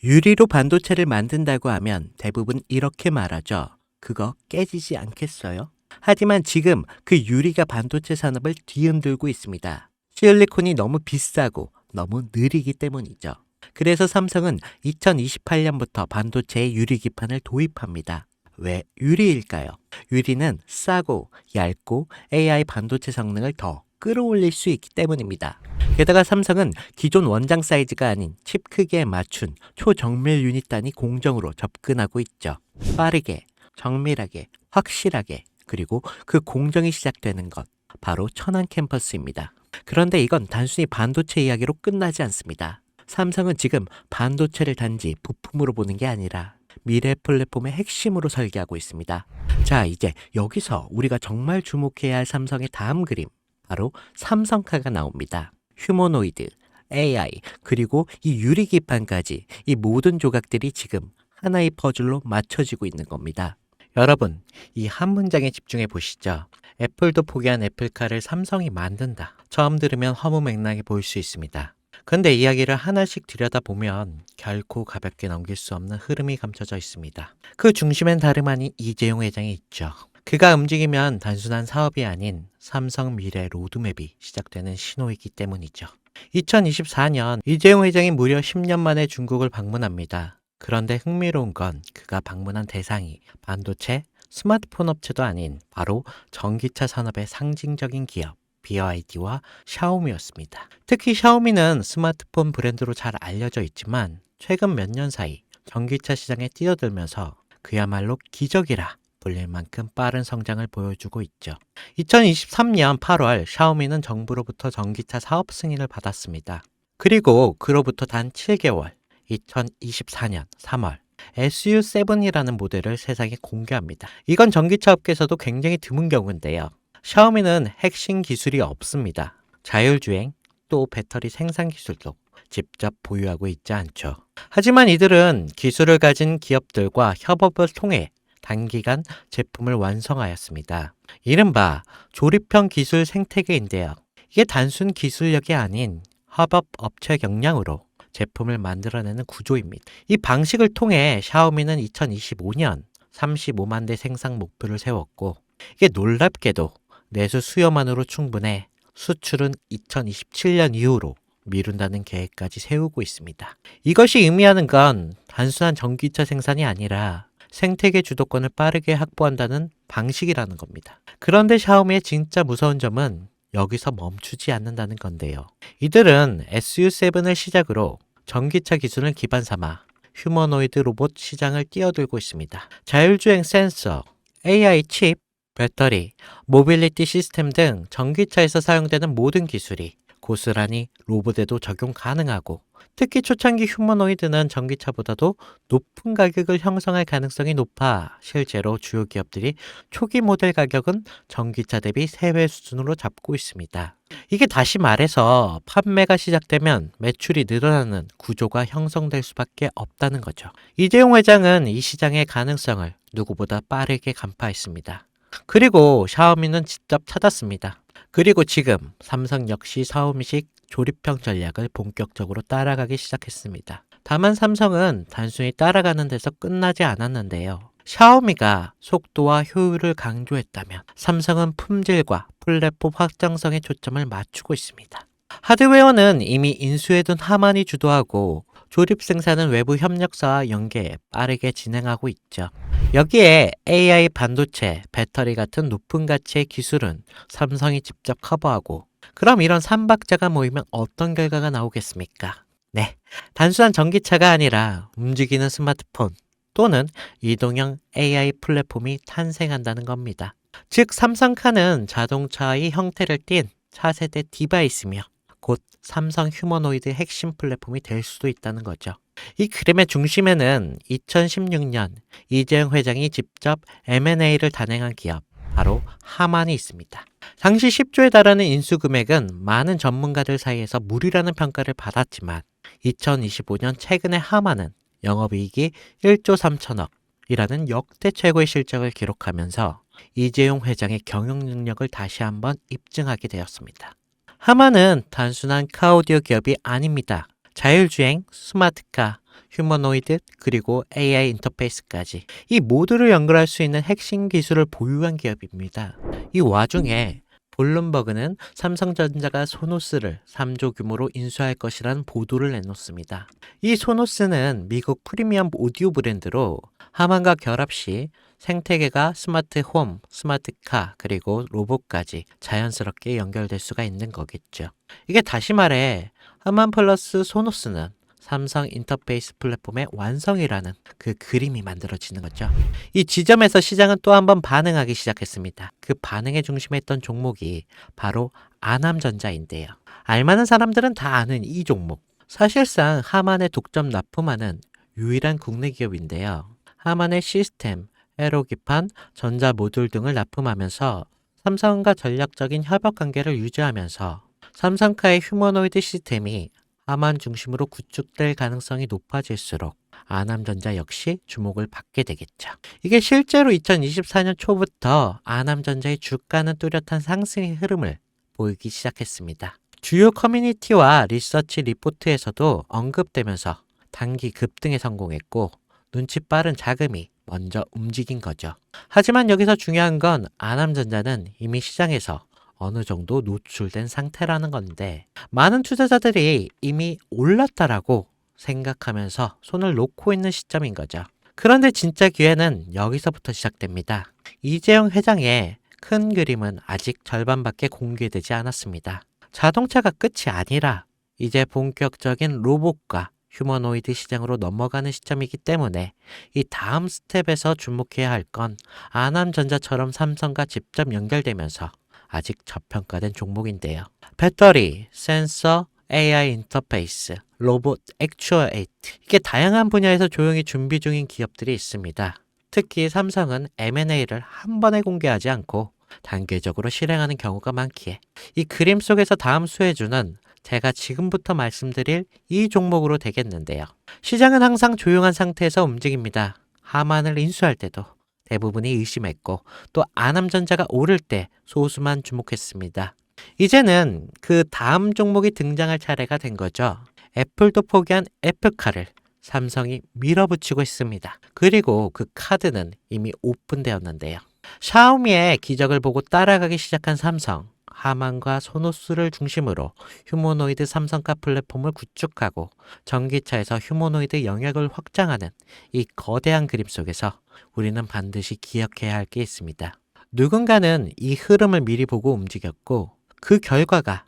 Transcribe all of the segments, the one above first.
유리로 반도체를 만든다고 하면 대부분 이렇게 말하죠. 그거 깨지지 않겠어요? 하지만 지금 그 유리가 반도체 산업을 뒤흔들고 있습니다. 실리콘이 너무 비싸고 너무 느리기 때문이죠. 그래서 삼성은 2028년부터 반도체에 유리 기판을 도입합니다. 왜 유리일까요? 유리는 싸고 얇고 AI 반도체 성능을 더 끌어올릴 수 있기 때문입니다. 게다가 삼성은 기존 원장 사이즈가 아닌 칩 크기에 맞춘 초정밀 유닛 단위 공정으로 접근하고 있죠. 빠르게, 정밀하게, 확실하게, 그리고 그 공정이 시작되는 것, 바로 천안 캠퍼스입니다. 그런데 이건 단순히 반도체 이야기로 끝나지 않습니다. 삼성은 지금 반도체를 단지 부품으로 보는 게 아니라 미래 플랫폼의 핵심으로 설계하고 있습니다. 자, 이제 여기서 우리가 정말 주목해야 할 삼성의 다음 그림, 바로 삼성카가 나옵니다. 휴머노이드, AI, 그리고 이 유리기판까지 이 모든 조각들이 지금 하나의 퍼즐로 맞춰지고 있는 겁니다. 여러분, 이 한 문장에 집중해 보시죠. 애플도 포기한 애플카를 삼성이 만든다. 처음 들으면 허무맹랑해 보일 수 있습니다. 근데 이야기를 하나씩 들여다보면 결코 가볍게 넘길 수 없는 흐름이 감춰져 있습니다. 그 중심엔 다름 아닌 이재용 회장이 있죠. 그가 움직이면 단순한 사업이 아닌 삼성 미래 로드맵이 시작되는 신호이기 때문이죠. 2024년 이재용 회장이 무려 10년 만에 중국을 방문합니다. 그런데 흥미로운 건 그가 방문한 대상이 반도체, 스마트폰 업체도 아닌 바로 전기차 산업의 상징적인 기업 BYD와 샤오미였습니다. 특히 샤오미는 스마트폰 브랜드로 잘 알려져 있지만 최근 몇 년 사이 전기차 시장에 뛰어들면서 그야말로 기적이라 불릴 만큼 빠른 성장을 보여주고 있죠. 2023년 8월 샤오미는 정부로부터 전기차 사업 승인을 받았습니다. 그리고 그로부터 단 7개월, 2024년 3월 SU7이라는 모델을 세상에 공개합니다. 이건 전기차 업계에서도 굉장히 드문 경우인데요. 샤오미는 핵심 기술이 없습니다. 자율주행, 또 배터리 생산 기술도 직접 보유하고 있지 않죠. 하지만 이들은 기술을 가진 기업들과 협업을 통해 단기간 제품을 완성하였습니다. 이른바 조립형 기술 생태계인데요. 이게 단순 기술력이 아닌 협업 업체 역량으로 제품을 만들어내는 구조입니다. 이 방식을 통해 샤오미는 2025년 35만 대 생산 목표를 세웠고 이게 놀랍게도 내수 수요만으로 충분해 수출은 2027년 이후로 미룬다는 계획까지 세우고 있습니다. 이것이 의미하는 건 단순한 전기차 생산이 아니라 생태계 주도권을 빠르게 확보한다는 방식이라는 겁니다. 그런데 샤오미의 진짜 무서운 점은 여기서 멈추지 않는다는 건데요. 이들은 SU7을 시작으로 전기차 기술을 기반 삼아 휴머노이드 로봇 시장을 뛰어들고 있습니다. 자율주행 센서, AI 칩, 배터리, 모빌리티 시스템 등 전기차에서 사용되는 모든 기술이 고스란히 로봇에도 적용 가능하고 특히 초창기 휴머노이드는 전기차보다도 높은 가격을 형성할 가능성이 높아 실제로 주요 기업들이 초기 모델 가격은 전기차 대비 3배 수준으로 잡고 있습니다. 이게 다시 말해서 판매가 시작되면 매출이 늘어나는 구조가 형성될 수밖에 없다는 거죠. 이재용 회장은 이 시장의 가능성을 누구보다 빠르게 간파했습니다. 그리고 샤오미는 직접 찾았습니다. 그리고 지금 삼성 역시 샤오미식 조립형 전략을 본격적으로 따라가기 시작했습니다. 다만 삼성은 단순히 따라가는 데서 끝나지 않았는데요. 샤오미가 속도와 효율을 강조했다면 삼성은 품질과 플랫폼 확장성에 초점을 맞추고 있습니다. 하드웨어는 이미 인수해둔 하만이 주도하고 조립 생산은 외부 협력사와 연계 빠르게 진행하고 있죠. 여기에 AI 반도체, 배터리 같은 높은 가치의 기술은 삼성이 직접 커버하고 그럼 이런 삼박자가 모이면 어떤 결과가 나오겠습니까? 네, 단순한 전기차가 아니라 움직이는 스마트폰 또는 이동형 AI 플랫폼이 탄생한다는 겁니다. 즉 삼성카는 자동차의 형태를 띤 차세대 디바이스며 곧 삼성 휴머노이드 핵심 플랫폼이 될 수도 있다는 거죠. 이 그림의 중심에는 2016년 이재용 회장이 직접 M&A를 단행한 기업, 바로 하만이 있습니다. 당시 10조에 달하는 인수 금액은 많은 전문가들 사이에서 무리라는 평가를 받았지만 2025년 최근에 하만은 영업이익이 1조 3천억 이라는 역대 최고의 실적을 기록하면서 이재용 회장의 경영 능력을 다시 한번 입증하게 되었습니다. 하만은 단순한 카오디오 기업이 아닙니다. 자율주행, 스마트카, 휴머노이드, 그리고 AI 인터페이스까지 이 모두를 연결할 수 있는 핵심 기술을 보유한 기업입니다. 이 와중에 블룸버그는 삼성전자가 소노스를 3조 규모로 인수할 것이라는 보도를 내놓습니다. 이 소노스는 미국 프리미엄 오디오 브랜드로 하만과 결합 시 생태계가 스마트 홈, 스마트 카, 그리고 로봇까지 자연스럽게 연결될 수가 있는 거겠죠. 이게 다시 말해 하만 플러스 소노스는 삼성 인터페이스 플랫폼의 완성이라는 그 그림이 만들어지는 거죠. 이 지점에서 시장은 또 한 번 반응하기 시작했습니다. 그 반응의 중심에 있던 종목이 바로 아남전자인데요. 알만한 사람들은 다 아는 이 종목. 사실상 하만에 독점 납품하는 유일한 국내 기업인데요. 하만의 시스템, 에로기판, 전자 모듈 등을 납품하면서 삼성과 전략적인 협업 관계를 유지하면서 삼성카의 휴머노이드 시스템이 하만 중심으로 구축될 가능성이 높아질수록 아남전자 역시 주목을 받게 되겠죠. 이게 실제로 2024년 초부터 아남전자의 주가는 뚜렷한 상승의 흐름을 보이기 시작했습니다. 주요 커뮤니티와 리서치 리포트에서도 언급되면서 단기 급등에 성공했고 눈치 빠른 자금이 먼저 움직인 거죠. 하지만 여기서 중요한 건 아남전자는 이미 시장에서 어느 정도 노출된 상태라는 건데 많은 투자자들이 이미 올랐다라고 생각하면서 손을 놓고 있는 시점인 거죠. 그런데 진짜 기회는 여기서부터 시작됩니다. 이재용 회장의 큰 그림은 아직 절반밖에 공개되지 않았습니다. 자동차가 끝이 아니라 이제 본격적인 로봇과 휴머노이드 시장으로 넘어가는 시점이기 때문에 이 다음 스텝에서 주목해야 할 건 아남전자처럼 삼성과 직접 연결되면서 아직 저평가된 종목인데요. 배터리, 센서, AI 인터페이스, 로봇, 액추어에이트 이게 다양한 분야에서 조용히 준비 중인 기업들이 있습니다. 특히 삼성은 M&A를 한 번에 공개하지 않고 단계적으로 실행하는 경우가 많기에 이 그림 속에서 다음 수혜주는 제가 지금부터 말씀드릴 이 종목으로 되겠는데요. 시장은 항상 조용한 상태에서 움직입니다. 하만을 인수할 때도 대부분이 의심했고 또 아남전자가 오를 때 소수만 주목했습니다. 이제는 그 다음 종목이 등장할 차례가 된 거죠. 애플도 포기한 애플카를 삼성이 밀어붙이고 있습니다. 그리고 그 카드는 이미 오픈되었는데요. 샤오미의 기적을 보고 따라가기 시작한 삼성, 하만과 소노스를 중심으로 휴머노이드 삼성카 플랫폼을 구축하고 전기차에서 휴머노이드 영역을 확장하는 이 거대한 그림 속에서 우리는 반드시 기억해야 할 게 있습니다. 누군가는 이 흐름을 미리 보고 움직였고 그 결과가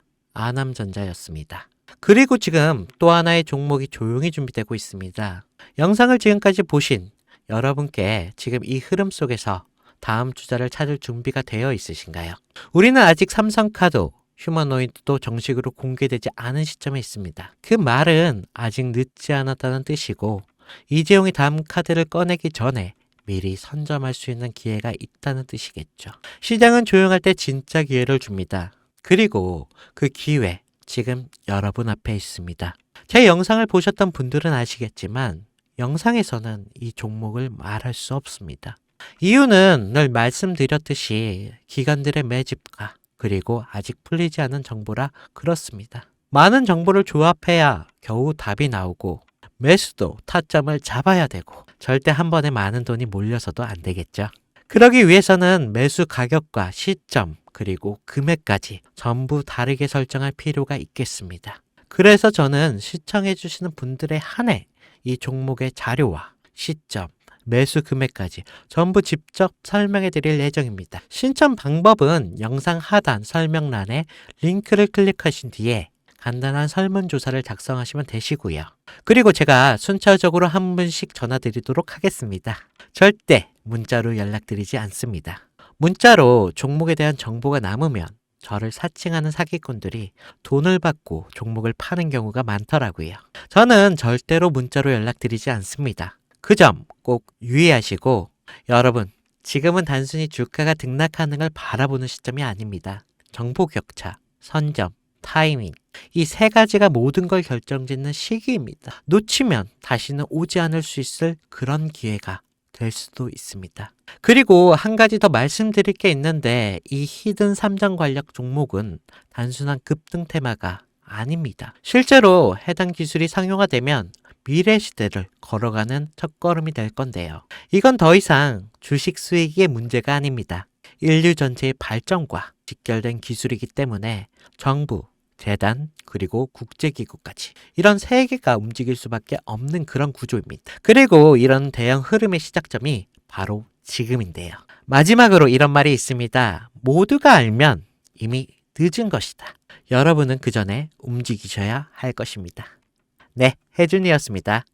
아남전자였습니다. 그리고 지금 또 하나의 종목이 조용히 준비되고 있습니다. 영상을 지금까지 보신 여러분께 지금 이 흐름 속에서 다음 투자를 찾을 준비가 되어 있으신가요? 우리는 아직 삼성카도 휴머노이드도 정식으로 공개되지 않은 시점에 있습니다. 그 말은 아직 늦지 않았다는 뜻이고 이재용이 다음 카드를 꺼내기 전에 미리 선점할 수 있는 기회가 있다는 뜻이겠죠. 시장은 조용할 때 진짜 기회를 줍니다. 그리고 그 기회 지금 여러분 앞에 있습니다. 제 영상을 보셨던 분들은 아시겠지만 영상에서는 이 종목을 말할 수 없습니다. 이유는 늘 말씀드렸듯이 기관들의 매집과 그리고 아직 풀리지 않은 정보라 그렇습니다. 많은 정보를 조합해야 겨우 답이 나오고 매수도 타점을 잡아야 되고 절대 한 번에 많은 돈이 몰려서도 안 되겠죠. 그러기 위해서는 매수 가격과 시점 그리고 금액까지 전부 다르게 설정할 필요가 있겠습니다. 그래서 저는 시청해 주시는 분들에 한해 이 종목의 자료와 시점 매수 금액까지 전부 직접 설명해 드릴 예정입니다. 신청 방법은 영상 하단 설명란에 링크를 클릭하신 뒤에 간단한 설문조사를 작성하시면 되시고요. 그리고 제가 순차적으로 한 분씩 전화 드리도록 하겠습니다. 절대 문자로 연락드리지 않습니다. 문자로 종목에 대한 정보가 남으면 저를 사칭하는 사기꾼들이 돈을 받고 종목을 파는 경우가 많더라고요. 저는 절대로 문자로 연락드리지 않습니다. 그 점 꼭 유의하시고 여러분 지금은 단순히 주가가 등락하는 걸 바라보는 시점이 아닙니다. 정보 격차, 선점, 타이밍 이 세 가지가 모든 걸 결정짓는 시기입니다. 놓치면 다시는 오지 않을 수 있을 그런 기회가 될 수도 있습니다. 그리고 한 가지 더 말씀드릴 게 있는데 이 히든 삼정 관련 종목은 단순한 급등 테마가 아닙니다. 실제로 해당 기술이 상용화되면 미래 시대를 걸어가는 첫걸음이 될 건데요. 이건 더 이상 주식 수익의 문제가 아닙니다. 인류 전체의 발전과 직결된 기술이기 때문에 정부, 재단, 그리고 국제기구까지 이런 세계가 움직일 수밖에 없는 그런 구조입니다. 그리고 이런 대형 흐름의 시작점이 바로 지금인데요. 마지막으로 이런 말이 있습니다. 모두가 알면 이미 늦은 것이다. 여러분은 그 전에 움직이셔야 할 것입니다. 네, 혜준이었습니다.